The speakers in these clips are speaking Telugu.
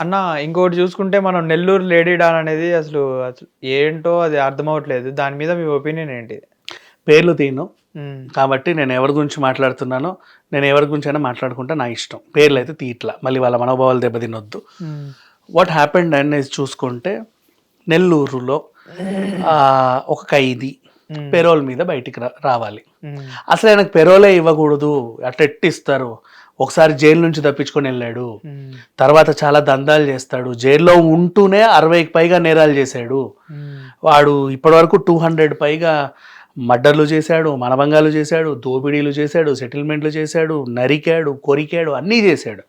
అన్న ఇంకోటి చూసుకుంటే మనం నెల్లూరు లేడీ డాన్ అనేది అసలు ఏంటో అది అర్థం అవ్వట్లేదు. దాని మీద మీ ఒపీనియన్ ఏంటి? పేర్లు తీయను హ్మ్. కాబట్టి నేను ఎవరి గురించి మాట్లాడుతున్నానో నేను ఎవరి గురించి అయినా మాట్లాడుకుంటే నా ఇష్టం. పేర్లు అయితే తీయట్లా, మళ్ళీ వాళ్ళ మనోభావాలు దెబ్బతినొద్దు. హ్మ్. వాట్ హ్యాపెండ్ అనేది చూసుకుంటే నెల్లూరులో ఒక ఖైదీ పెరోల్ మీద బయటికి రావాలి. అసలు ఆయనకు పెరోలే ఇవ్వకూడదు, అట్లా ఎట్టిస్తారు. ఒకసారి జైలు నుంచి తప్పించుకొని వెళ్ళాడు, తర్వాత చాలా దందాలు చేస్తాడు, జైల్లో ఉంటూనే 60కి పైగా నేరాలు చేశాడు. వాడు ఇప్పటివరకు 200 పైగా మర్డర్లు చేశాడు, మనభంగాలు చేశాడు, దోపిడీలు చేశాడు, సెటిల్మెంట్లు చేశాడు, నరికాడు, కొరికాడు, అన్నీ చేశాడు.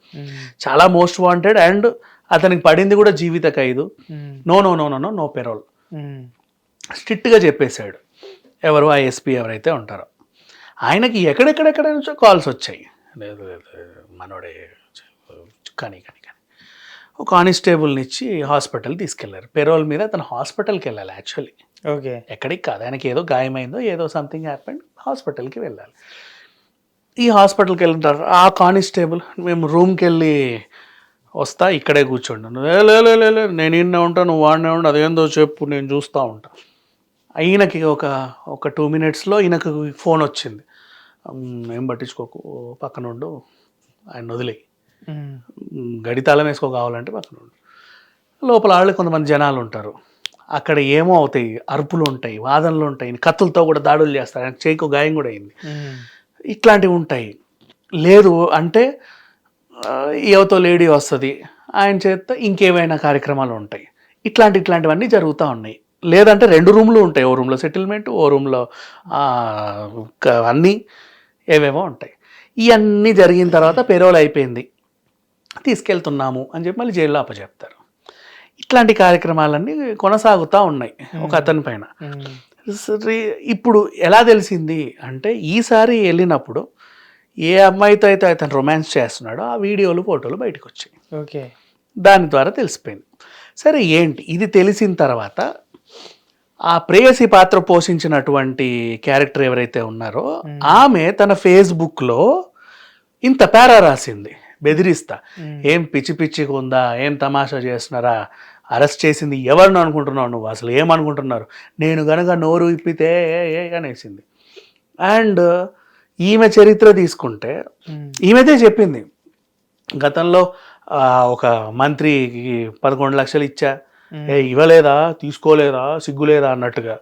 చాలా మోస్ట్ వాంటెడ్. అండ్ అతనికి పడింది కూడా జీవిత ఖైదు. No no no no no no parole స్ట్రిక్ట్గా చెప్పేశాడు ఎవరు ఆ ఎస్పీ ఎవరైతే ఉంటారో. ఆయనకి ఎక్కడెక్కడెక్కడ నుంచో కాల్స్ వచ్చాయి, లేదు మనోడే కానీ కానీ కానీ ఒక కానిస్టేబుల్ని ఇచ్చి హాస్పిటల్ తీసుకెళ్లారు. పెరోల్ మీద తను హాస్పిటల్కి వెళ్ళాలి యాక్చువల్లీ. ఓకే. ఎక్కడికి కాదు, ఆయనకి ఏదో గాయమైందో ఏదో సంథింగ్ హ్యాపెండ్, హాస్పిటల్కి వెళ్ళాలి. ఈ హాస్పిటల్కి వెళ్ళిన ఆ కానిస్టేబుల్ మేము రూమ్కి వెళ్ళి వస్తా ఇక్కడే కూర్చోండి, లే నేను ఇన్నే ఉంటాను, నువ్వు వాడినే ఉండు, అదేందో చెప్పు నేను చూస్తూ ఉంటా. ఈయనకి ఒక 2 minutesలో ఈయనకు ఫోన్ వచ్చింది, ఏం పట్టించుకోకు పక్కన ఉండు, ఆయన వదిలేయి, గడితాళం వేసుకో కావాలంటే పక్కన ఉండు. లోపల వాళ్ళు కొంతమంది జనాలు ఉంటారు, అక్కడ ఏమో అవుతాయి, అరుపులు ఉంటాయి, వాదనలు ఉంటాయి, కత్తులతో కూడా దాడులు చేస్తారు, ఆయన చేయికో గాయం కూడా అయింది. ఇట్లాంటివి ఉంటాయి. లేదు అంటే ఎవతో లేడీ వస్తుంది, ఆయన చేత ఇంకేమైనా కార్యక్రమాలు ఉంటాయి. ఇట్లాంటివన్నీ జరుగుతూ ఉన్నాయి. లేదంటే 2 రూమ్లు ఉంటాయి, ఓ రూమ్లో సెటిల్మెంట్, ఓ రూమ్లో అన్నీ ఏవేమో ఉంటాయి. ఇవన్నీ జరిగిన తర్వాత పెరోల్ అయిపోయింది, తీసుకెళ్తున్నాము అని చెప్పి మళ్ళీ జైల్లో అప్పచెప్తారు. ఇట్లాంటి కార్యక్రమాలన్నీ కొనసాగుతూ ఉన్నాయి ఒక అతని పైన. ఇప్పుడు ఎలా తెలిసింది అంటే, ఈసారి వెళ్ళినప్పుడు ఏ అమ్మాయితో అయితే అతను రొమాన్స్ చేస్తున్నాడో ఆ వీడియోలు ఫోటోలు బయటకు వచ్చాయి. ఓకే. దాని ద్వారా తెలిసిపోయింది. సరే ఏంటి ఇది తెలిసిన తర్వాత ఆ ప్రేయసి పాత్ర పోషించినటువంటి క్యారెక్టర్ ఎవరైతే ఉన్నారో ఆమె తన ఫేస్బుక్లో ఇంత పేరా రాసింది, బెదిరిస్తా, ఏం పిచ్చి పిచ్చిగా ఉందా, ఏం తమాషా చేస్తున్నారా, అరెస్ట్ చేసింది ఎవరిని అనుకుంటున్నావు నువ్వు, అసలు ఏమనుకుంటున్నారు, నేను గనక నోరు ఇప్పితే అనేసింది. అండ్ ఈమె చరిత్ర తీసుకుంటే ఈమెదే చెప్పింది, గతంలో ఒక మంత్రికి 11 లక్షలు ఇచ్చా, ఇవ్వలేదా, తీసుకోలేదా, సిగ్గులేదా అన్నట్టుగా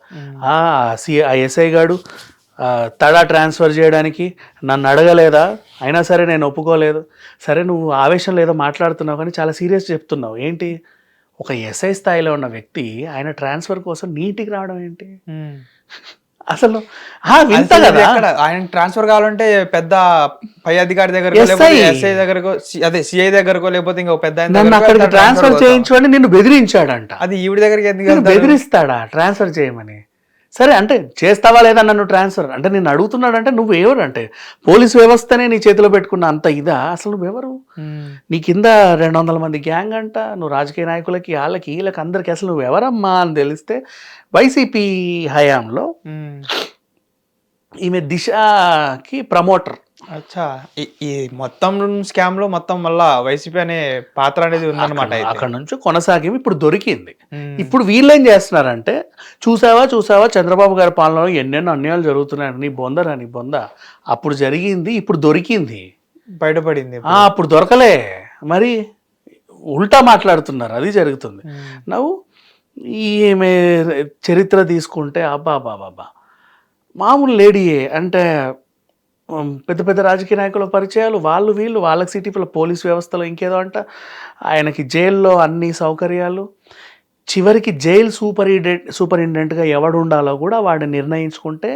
ఆ ఎస్ఐ గాడు తడా ట్రాన్స్ఫర్ చేయడానికి నన్ను అడగలేదా, అయినా సరే నేను ఒప్పుకోలేదు. సరే నువ్వు ఆవేశం లేదో మాట్లాడుతున్నావు కానీ చాలా సీరియస్ చెప్తున్నావు ఏంటి, ఒక ఎస్ఐ స్థాయిలో ఉన్న వ్యక్తి ఆయన ట్రాన్స్ఫర్ కోసం నీటికి రావడం ఏంటి అసలు వింత కదా. ఆయన ట్రాన్స్ఫర్ కావాలంటే పెద్ద పై అధికారి దగ్గర, ఎస్ఐ దగ్గరకో, అదే సిఐ దగ్గరకో, లేకపోతే ఇంకో పెద్ద అక్కడికి ట్రాన్స్ఫర్ చేయించమని నిన్ను బెదిరించాడంట. అది ఈవిడ దగ్గరికి ఎందుకు బెదిరిస్తాడా ట్రాన్స్ఫర్ చేయమని? సరే అంటే చేస్తావా లేదా నన్ను ట్రాన్స్ఫర్ అంటే నేను అడుగుతున్నాడంటే నువ్వు ఎవరు అంటే పోలీసు వ్యవస్థనే నీ చేతిలో పెట్టుకున్న అంత ఇదా, అసలు నువ్వెవరు, నీ కింద 200 మంది గ్యాంగ్ అంట, నువ్వు రాజకీయ నాయకులకి వాళ్ళకి వీళ్ళకి అందరికి అసలు నువ్వు ఎవరమ్మా అని తెలిస్తే వైసీపీ హయాంలో ఈమె దిశకి ప్రమోటర్. అచ్చా, ఈ మొత్తం స్కామ్ లో మొత్తం మళ్ళా వైసీపీ అనే పాత్ర అనేది ఉందన్నమాట. అక్కడ నుంచి కొనసాగి ఇప్పుడు దొరికింది. ఇప్పుడు వీళ్ళు ఏం చేస్తున్నారంటే, చూసావా చంద్రబాబు గారి పాలనలో ఎన్నెన్నో అన్యాయాలు జరుగుతున్నాయి, నీ బొంద అప్పుడు జరిగింది, ఇప్పుడు దొరికింది, బయటపడింది, అప్పుడు దొరకలే, మరి ఉల్టా మాట్లాడుతున్నారు, అది జరుగుతుంది. నువ్వు ఈమె చరిత్ర తీసుకుంటే అబ్బా మామూలు లేడీయే అంటే, పెద్ద పెద్ద రాజకీయ నాయకుల పరిచయాలు, వాళ్ళు వీళ్ళు, వాళ్ళకి సిటీలో పోలీస్ వ్యవస్థలో ఇంకేదో అంట, ఆయనకి జైల్లో అన్ని సౌకర్యాలు, చివరికి జైలు సూపరింటెండెంట్గా ఎవడు ఉండాలో కూడా వాడిని నిర్ణయించుకుంటే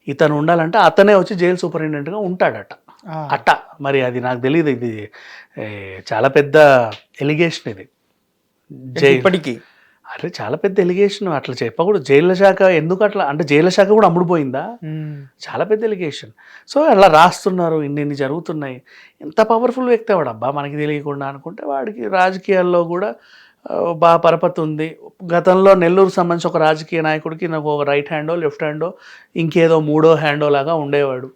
ఇతను ఉండాలంటే అతనే వచ్చి జైలు సూపరింటెండెంట్గా ఉంటాడట. మరి అది నాకు తెలియదు, ఇది చాలా పెద్ద ఎలిగేషన్ ఇది ఇప్పటికీ. అరే చాలా పెద్ద ఎలిగేషన్, అట్లా చెప్పకూడదు. జైళ్ళ శాఖ ఎందుకు అట్లా అంటే, జైళ్ళ శాఖ కూడా అమ్ముడుపోయిందా, చాలా పెద్ద ఎలిగేషన్. సో అలా రాస్తున్నారు, ఇన్ని జరుగుతున్నాయి. ఎంత పవర్ఫుల్ వ్యక్తి వాడబ్బా మనకి తెలియకుండా అనుకుంటే, వాడికి రాజకీయాల్లో కూడా బాగా పరపతి ఉంది. గతంలో నెల్లూరు సంబంధించి ఒక రాజకీయ నాయకుడికి నాకు ఒక రైట్ హ్యాండో లెఫ్ట్ హ్యాండో ఇంకేదో 3వ హ్యాండో లాగా ఉండేవాడు.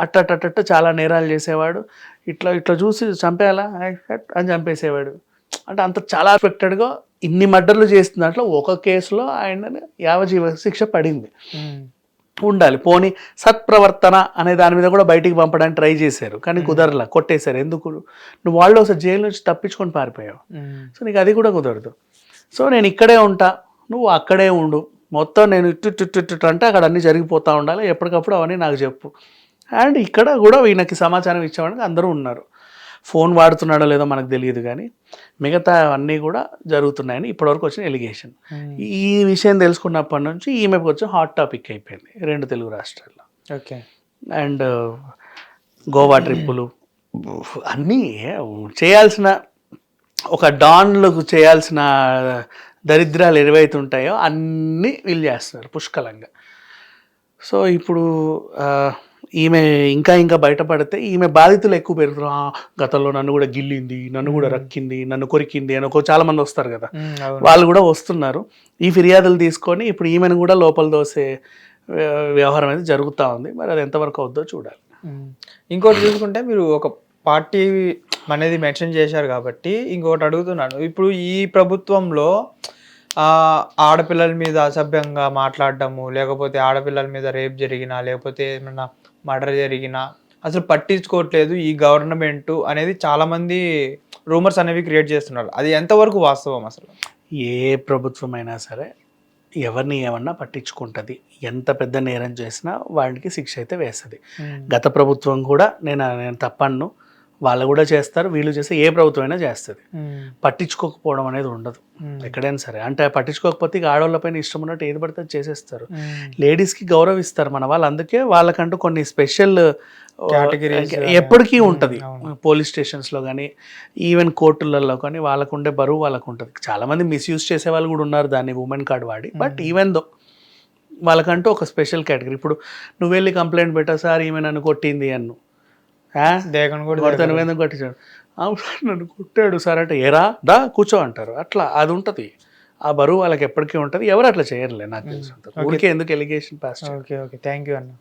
అట్ట చాలా నేరాలు చేసేవాడు. ఇట్లా చూసి చంపేయాలా అని చంపేసేవాడు. అంటే అంత చాలా ఎఫెక్టెడ్గా ఇన్ని మర్డర్లు చేస్తున్న దాంట్లో ఒక కేసులో ఆయన యావజీవ శిక్ష పడింది. ఉండాలి పోనీ సత్ప్రవర్తన అనే దాని మీద కూడా బయటికి పంపడానికి ట్రై చేశారు, కానీ కుదరలా, కొట్టేశారు. ఎందుకు? నువ్వు వాళ్ళు ఒకసారి జైలు నుంచి తప్పించుకొని పారిపోయావు, సో నీకు అది కూడా కుదరదు. సో నేను ఇక్కడే ఉంటా, నువ్వు అక్కడే ఉండు, మొత్తం నేను ఇట్టు అంటే అక్కడ అన్నీ జరిగిపోతూ ఉండాలి, ఎప్పటికప్పుడు అవన్నీ నాకు చెప్పు. అండ్ ఇక్కడ కూడా ఈయనకి సమాచారం ఇచ్చేవాడికి అందరూ ఉన్నారు. ఫోన్ వాడుతున్నాడో లేదో మనకు తెలియదు, కానీ మిగతా అన్నీ కూడా జరుగుతున్నాయని ఇప్పటివరకు వచ్చిన ఎలిగేషన్. ఈ విషయం తెలుసుకున్నప్పటి నుంచి ఈమెకు వచ్చి హాట్ టాపిక్ అయిపోయింది 2 తెలుగు రాష్ట్రాల్లో. ఓకే. అండ్ గోవా ట్రిప్పులు అన్నీ చేయాల్సిన, ఒక డాన్లకు చేయాల్సిన దరిద్రాలు ఏవైతే ఉంటాయో అన్నీ వీళ్ళు చేస్తున్నారు పుష్కలంగా. సో ఇప్పుడు ఈమె ఇంకా బయటపడితే ఈమె బాధితులు ఎక్కువ పెరుగుతారు. గతంలో నన్ను కూడా గిల్లింది, నన్ను కూడా రక్కింది, నన్ను కొరికింది అని చాలా మంది వస్తారు కదా, వాళ్ళు కూడా వస్తున్నారు. ఈ ఫిర్యాదులు తీసుకొని ఇప్పుడు ఈమెను కూడా లోపల దోసే వ్యవహారం అనేది జరుగుతూ ఉంది. మరి అది ఎంతవరకు అవుద్దో చూడాలి. ఇంకోటి చూసుకుంటే మీరు ఒక పార్టీ అనేది మెన్షన్ చేశారు కాబట్టి ఇంకొకటి అడుగుతున్నాను. ఇప్పుడు ఈ ప్రభుత్వంలో ఆడపిల్లల మీద అసభ్యంగా మాట్లాడటము, లేకపోతే ఆడపిల్లల మీద రేప్ జరిగినా, లేకపోతే ఏమన్నా మర్డర్ జరిగినా అసలు పట్టించుకోవట్లేదు ఈ గవర్నమెంట్ అనేది చాలా మంది రూమర్స్ అనేవి క్రియేట్ చేస్తున్నారు. అది ఎంతవరకు వాస్తవం? అసలు ఏ ప్రభుత్వం అయినా సరే ఎవరిని ఏమన్నా పట్టించుకుంటుంది, ఎంత పెద్ద నేరం చేసినా వాడికి శిక్ష అయితే వేస్తుంది. గత ప్రభుత్వం కూడా నేను తప్పను, వాళ్ళు కూడా చేస్తారు, వీళ్ళు చేస్తే ఏ ప్రభుత్వం అయినా చేస్తుంది. పట్టించుకోకపోవడం అనేది ఉండదు ఎక్కడైనా సరే. అంటే పట్టించుకోకపోతే ఇక ఆడవాళ్ళపైన ఇష్టం ఉన్నట్టు ఏది పడితే చేసేస్తారు. లేడీస్కి గౌరవిస్తారు మన వాళ్ళు, అందుకే వాళ్ళకంటూ కొన్ని స్పెషల్ ఎప్పటికీ ఉంటుంది. పోలీస్ స్టేషన్స్లో కానీ ఈవెన్ కోర్టులలో కానీ వాళ్ళకు ఉండే బరువు వాళ్ళకు ఉంటుంది. చాలామంది మిస్యూజ్ చేసే వాళ్ళు కూడా ఉన్నారు దాన్ని, ఉమెన్ కార్డ్ వాడి. బట్ ఈవెన్ దో వాళ్ళకంటూ ఒక స్పెషల్ కేటగిరీ. ఇప్పుడు నువ్వు వెళ్ళి కంప్లైంట్ పెట్టా, సార్ ఈమె నన్ను కొట్టింది అన్ను, కొట్టాను కొట్టించాడు, నన్ను కొట్టాడు సార్ అంటే ఏరా దా కూర్చో అంటారు. అట్లా అది ఉంటుంది, ఆ బరువు వాళ్ళకి ఎప్పటికీ ఉంటుంది. ఎవరు అట్లా చేయరులే నాకు తెలుసు. ఊరికే ఎందుకు allegation pass. Okay okay, thank you అన్న.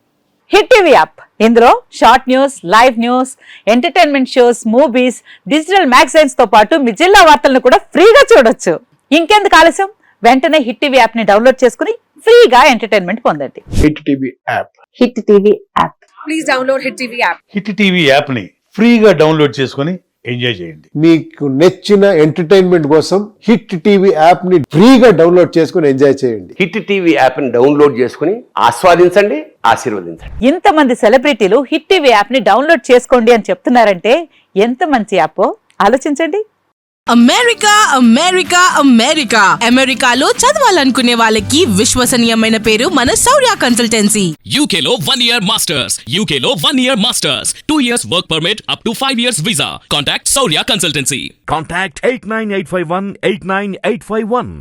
హిట్ టీవీ యాప్, ఇందులో short news, live news, entertainment shows, movies, digital magazines తో పాటు మీ జిల్లా వార్తలను కూడా ఫ్రీగా చూడొచ్చు. ఇంకెందుకు ఆలస్యం, వెంటనే హిట్ టీవీ యాప్ ని డౌన్లోడ్ చేసుకుని ఫ్రీగా ఎంటర్టైన్మెంట్ పొందండి. Hit TV app. Hit TV app. Please download hit TV app. Hit TV యాప్ని ఫ్రీగా డౌన్లోడ్ చేసుకొని ఎంజాయ్ చేయండి. మీకు నచ్చిన ఎంటర్టైన్మెంట్ కోసం హిట్ టీవీ యాప్ ని ఫ్రీగా డౌన్లోడ్ చేసుకొని ఎంజాయ్ చేయండి. హిట్ టీవీ యాప్ ని డౌన్లోడ్ చేసుకుని ఆస్వాదించండి, ఆశీర్వదించండి. ఇంతమంది సెలబ్రిటీలు హిట్ టీవీ యాప్ ని డౌన్లోడ్ చేసుకోండి అని చెప్తున్నారంటే ఎంత మంచి యాప్ ఆలోచించండి. అమెరికా అమెరికా అమెరికా అమెరికాలో చదవాలనుకునే వాళ్ళకి విశ్వసనీయమైన పేరు మన శౌర్య కన్సల్టెన్సీ. UK లో 1 year masters, UK లో 1 year masters, 2 years work permit up to 5 years visa. Contact Saurya Consultancy. Contact 89851 89851.